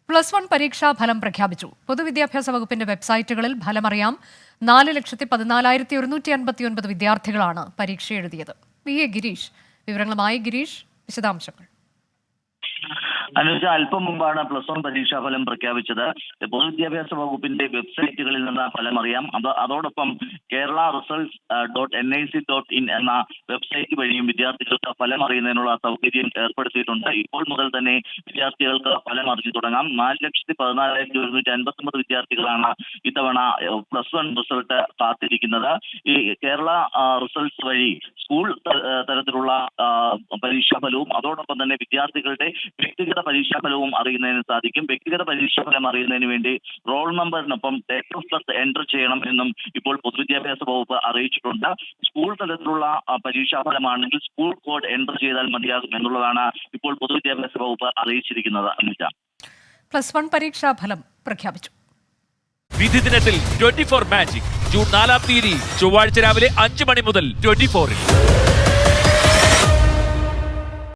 +1 പരീക്ഷാ ഫലം പ്രഖ്യാപിച്ചു. പൊതുവിദ്യാഭ്യാസ വകുപ്പിന്റെ വെബ്സൈറ്റുകളിൽ ഫലമറിയാം. 4,14,159 വിദ്യാർത്ഥികളാണ് പരീക്ഷ എഴുതിയത്. വി.എ. ഗിരീഷ് വിവരങ്ങളുമായി. ഗിരീഷ്, വിശദാംശങ്ങൾ. അനുജ, അല്പം മുമ്പാണ് +1 പരീക്ഷാഫലം പ്രഖ്യാപിച്ചത്. പൊതുവിദ്യാഭ്യാസ വകുപ്പിന്റെ വെബ്സൈറ്റുകളിൽ നിന്ന് ഫലം അറിയാം. അതോടൊപ്പം കേരള റിസൾട്ട്സ് .nic.in എന്ന വെബ്സൈറ്റ് വഴിയും വിദ്യാർത്ഥികൾക്ക് ഫലം അറിയുന്നതിനുള്ള സൗകര്യം ഏർപ്പെടുത്തിയിട്ടുണ്ട്. ഇപ്പോൾ മുതൽ തന്നെ വിദ്യാർത്ഥികൾക്ക് ഫലം അറിഞ്ഞു തുടങ്ങാം. 4,14,159 വിദ്യാർത്ഥികളാണ് ഇത്തവണ +1 റിസൾട്ട് കാത്തിരിക്കുന്നത്. ഈ കേരള റിസൾട്ട്സ് വഴി സ്കൂൾ തരത്തിലുള്ള പരീക്ഷാഫലവും അതോടൊപ്പം തന്നെ വിദ്യാർത്ഥികളുടെ വ്യക്തിഗത പരീക്ഷാഫലവും അറിയുന്നതിന് സാധിക്കും. വ്യക്തിഗത പരീക്ഷാഫലം അറിയുന്നതിന് വേണ്ടി റോൾ നമ്പറിനൊപ്പം ഡേറ്റ് ഓഫ് ബർത്ത് എൻ്റർ ചെയ്യണം എന്നും ഇപ്പോൾ പൊതുവിദ്യാഭ്യാസ വകുപ്പ് അറിയിച്ചിട്ടുണ്ട്. സ്കൂൾ തലത്തിലുള്ള പരീക്ഷാഫലമാണെങ്കിൽ സ്കൂൾ കോഡ് എൻ്റർ ചെയ്താൽ മതിയാകും എന്നുള്ളതാണ് ഇപ്പോൾ പൊതുവിദ്യാഭ്യാസ വകുപ്പ് അറിയിച്ചിരിക്കുന്നത്. അനുജ, +1 പരീക്ഷാ ഫലം പ്രഖ്യാപിച്ചു. വിധി ദിനത്തിൽ 24 മാജിക് ജൂൺ 4 ചൊവ്വാഴ്ച രാവിലെ 5 മണി മുതൽ 24-ൽ.